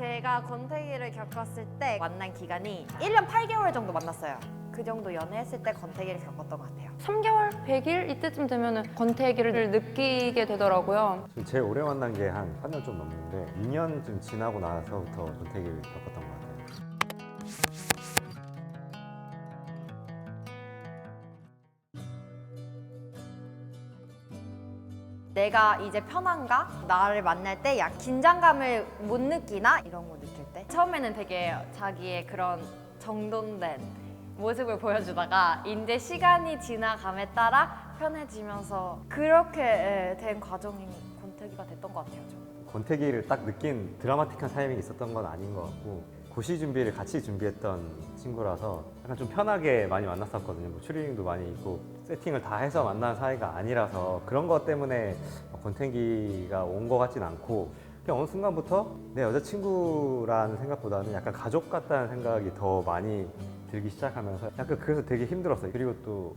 제가 권태기를 겪었을 때 만난 기간이 1년 8개월 정도 만났어요. 그 정도 연애했을 때 권태기를 겪었던 것 같아요. 3개월, 100일 이때쯤 되면은 권태기를 느끼게 되더라고요. 지금 제일 오래 만난 게 한 4년 좀 넘는데 2년쯤 지나고 나서부터 권태기를 겪었던 것 같아요. 내가 이제 편한가? 나를 만날 때 약 긴장감을 못 느끼나? 이런 거 느낄 때 처음에는 되게 자기의 그런 정돈된 모습을 보여주다가 이제 시간이 지나감에 따라 편해지면서 그렇게 된 과정이 권태기가 됐던 것 같아요. 저는. 권태기를 딱 느낀 드라마틱한 타이밍이 있었던 건 아닌 것 같고 고시 준비를 같이 준비했던 친구라서 약간 좀 편하게 많이 만났었거든요. 뭐 추리닝도 많이 입고 세팅을 다 해서 만난 사이가 아니라서 그런 것 때문에 권태기가 온 것 같진 않고 그냥 어느 순간부터 내 여자친구라는 생각보다는 약간 가족 같다는 생각이 더 많이 들기 시작하면서 약간 그래서 되게 힘들었어요. 그리고 또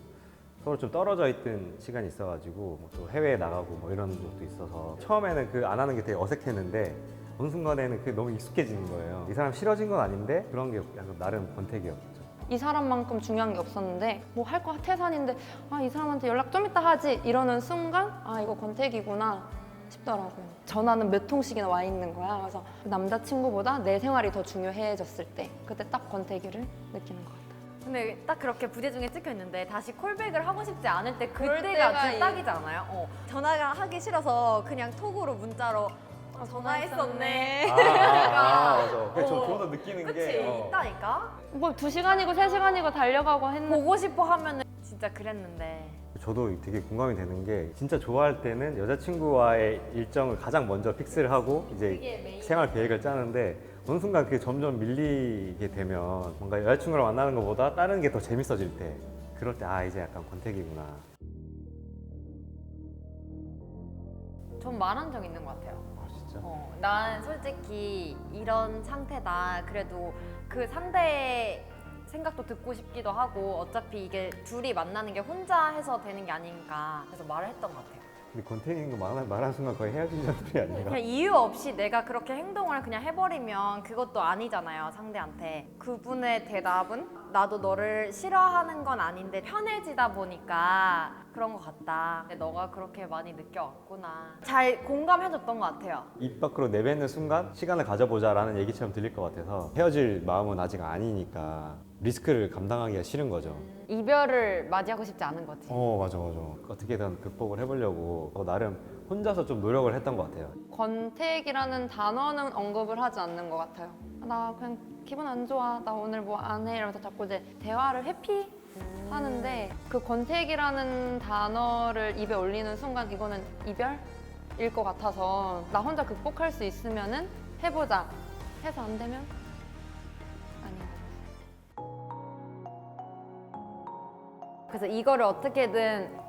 서로 좀 떨어져 있던 시간이 있어가지고 뭐또 해외에 나가고 뭐 이런 것도 있어서 처음에는 그 안 하는 게 되게 어색했는데 어느 순간에는 그게 너무 익숙해지는 거예요. 이 사람 싫어진 건 아닌데 그런 게 약간 나름 권태기였죠. 이 사람만큼 중요한 게 없었는데 뭐 할 거 태산인데 아, 이 사람한테 연락 좀 이따 하지 이러는 순간 아 이거 권태기구나 싶더라고요. 전화는 몇 통씩이나 와 있는 거야. 그래서 남자친구보다 내 생활이 더 중요해졌을 때 그때 딱 권태기를 느끼는 것 같아요. 근데 딱 그렇게 부재 중에 찍혀 있는데 다시 콜백을 하고 싶지 않을 때 그럴 그때가 때가 진짜 딱이지 않아요? 전화가 하기 싫어서 그냥 톡으로 문자로 전화했었네. 맞아. 그래서 저 그런 거 느끼는 그치? 게 있다니까? 뭐 2시간이고 3시간이고 달려가고 했는데 보고 싶어 하면은 진짜 그랬는데 저도 되게 공감이 되는 게 진짜 좋아할 때는 여자친구와의 일정을 가장 먼저 픽스를 하고 이제 생활 계획을 짜는데 어느 순간 그게 점점 밀리게 되면 뭔가 여자친구랑 만나는 것보다 다른 게 더 재밌어질 때 그럴 때 아 이제 약간 권태기구나. 전 말한 적 있는 것 같아요. 아 진짜? 난 솔직히 이런 상태다. 그래도 그 상대의 생각도 듣고 싶기도 하고 어차피 이게 둘이 만나는 게 혼자 해서 되는 게 아닌가 그래서 말을 했던 것 같아요. 근데 권태기인 거 말한 순간 거의 헤어지자는 소리 아닌가? 그냥 이유 없이 내가 그렇게 행동을 그냥 해버리면 그것도 아니잖아요, 상대한테. 그분의 대답은 나도 너를 싫어하는 건 아닌데 편해지다 보니까 그런 것 같다. 근데 너가 그렇게 많이 느껴왔구나. 잘 공감해줬던 것 같아요. 입 밖으로 내뱉는 순간 시간을 가져보자라는 얘기처럼 들릴 것 같아서 헤어질 마음은 아직 아니니까 리스크를 감당하기가 싫은 거죠. 이별을 맞이하고 싶지 않은 거지. 맞아. 어떻게든 극복을 해보려고 나름 혼자서 좀 노력을 했던 것 같아요. 권태기라는 단어는 언급을 하지 않는 것 같아요. 나 그냥 기분 안 좋아. 나 오늘 뭐 안 해. 이러면서 자꾸 이제 대화를 회피하는데 그 권태기라는 단어를 입에 올리는 순간 이거는 이별일 것 같아서 나 혼자 극복할 수 있으면은 해보자. 해서 안 되면 아닌 것 같아요. 그래서 이거를 어떻게든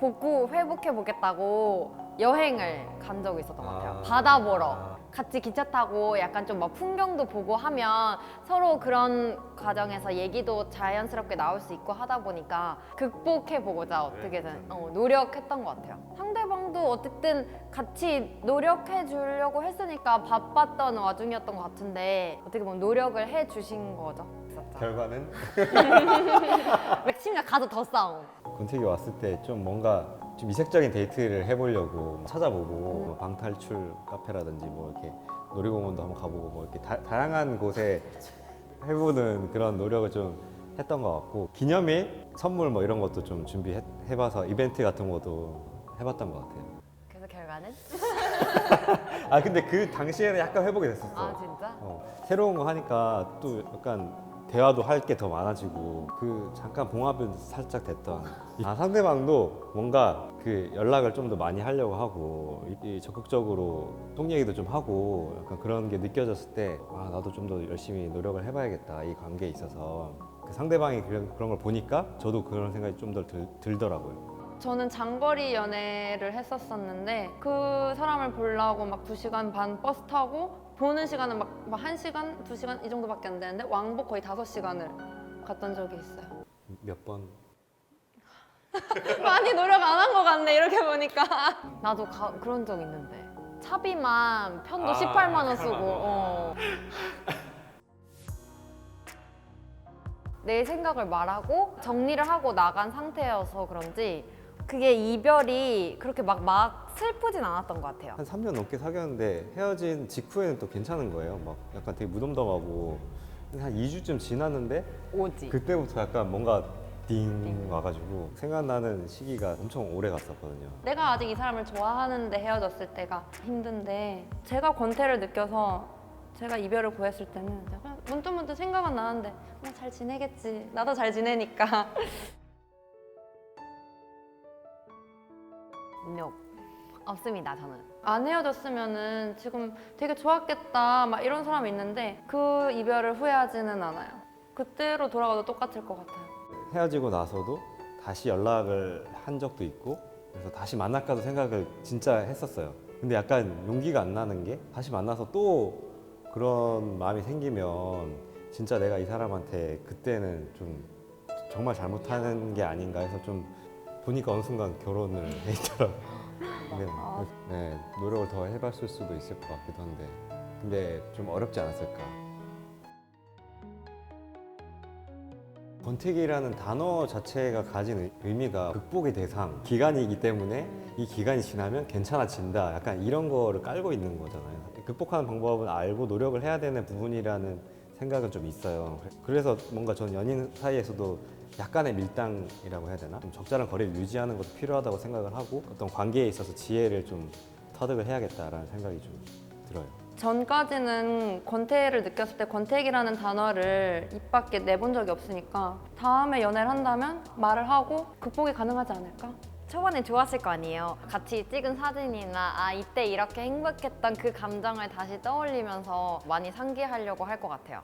회복해 보겠다고 여행을 간 적이 있었던 것 같아요. 바다 보러. 같이 기차 타고 약간 좀 막 풍경도 보고 하면 서로 그런 과정에서 얘기도 자연스럽게 나올 수 있고 하다 보니까 극복해 보고자 어떻게든 노력했던 것 같아요. 상대방도 어쨌든 같이 노력해 주려고 했으니까 바빴던 와중이었던 것 같은데 어떻게 보면 노력을 해 주신 거죠. 결과는? 맥심이가 가서 더 싸움. 권태기 왔을 때 좀 뭔가 좀 이색적인 데이트를 해보려고 찾아보고 뭐 방탈출 카페라든지 뭐 이렇게 놀이공원도 한번 가보고 뭐 이렇게 다양한 곳에 해보는 그런 노력을 좀 했던 것 같고 기념일 선물 뭐 이런 것도 좀 준비해봐서 이벤트 같은 것도 해봤던 것 같아요. 그래서 결과는? 아 근데 그 당시에는 약간 회복이 됐었어. 아 진짜? 새로운 거 하니까 또 약간 대화도 할 게 더 많아지고 그 잠깐 봉합은 살짝 됐던 상대방도 뭔가 그 연락을 좀 더 많이 하려고 하고 적극적으로 속 얘기도 좀 하고 약간 그런 게 느껴졌을 때 나도 좀 더 열심히 노력을 해봐야겠다 이 관계에 있어서 그 상대방이 그런 걸 보니까 저도 그런 생각이 좀 더 들더라고요. 저는 장거리 연애를 했었었는데 그 사람을 보려고 막 2시간 반 버스 타고 보는 시간은 막 1시간, 2시간 이 정도밖에 안 되는데 왕복 거의 5시간을 갔던 적이 있어요. 몇 번? 많이 노력 안 한 것 같네 이렇게 보니까. 나도 그런 적 있는데 차비만 편도 18만 원 쓰고 내 생각을 말하고 정리를 하고 나간 상태여서 그런지 그게 이별이 그렇게 막 슬프진 않았던 것 같아요. 한 3년 넘게 사귀었는데 헤어진 직후에는 또 괜찮은 거예요. 막 약간 되게 무덤덤하고 한 2주쯤 지났는데 오지. 그때부터 약간 뭔가 띵 와가지고 생각나는 시기가 엄청 오래 갔었거든요. 내가 아직 이 사람을 좋아하는데 헤어졌을 때가 힘든데 제가 권태를 느껴서 제가 이별을 구했을 때는 그냥 문득문득 생각은 나는데 잘 지내겠지. 나도 잘 지내니까. No. 없습니다, 저는. 안 헤어졌으면은 지금 되게 좋았겠다 막 이런 사람이 있는데 그 이별을 후회하지는 않아요. 그때로 돌아가도 똑같을 것 같아요. 헤어지고 나서도 다시 연락을 한 적도 있고 그래서 다시 만날까도 생각을 진짜 했었어요. 근데 약간 용기가 안 나는 게 다시 만나서 또 그런 마음이 생기면 진짜 내가 이 사람한테 그때는 좀 정말 잘못하는 게 아닌가 해서 좀 보니까 어느 순간 결혼을 해 있더라고요. 네, 노력을 더 해봤을 수도 있을 것 같기도 한데 근데 좀 어렵지 않았을까. 권태기라는 단어 자체가 가진 의미가 극복의 대상, 기간이기 때문에 이 기간이 지나면 괜찮아진다. 약간 이런 거를 깔고 있는 거잖아요. 극복하는 방법은 알고 노력을 해야 되는 부분이라는 생각은 좀 있어요. 그래서 뭔가 전 연인 사이에서도 약간의 밀당이라고 해야 되나? 좀 적절한 거리를 유지하는 것도 필요하다고 생각을 하고 어떤 관계에 있어서 지혜를 좀 터득을 해야겠다라는 생각이 좀 들어요. 전까지는 권태를 느꼈을 때 권태기라는 단어를 입 밖에 내본 적이 없으니까 다음에 연애를 한다면 말을 하고 극복이 가능하지 않을까? 초반에 좋았을 거 아니에요. 같이 찍은 사진이나 이때 이렇게 행복했던 그 감정을 다시 떠올리면서 많이 상기하려고 할 것 같아요.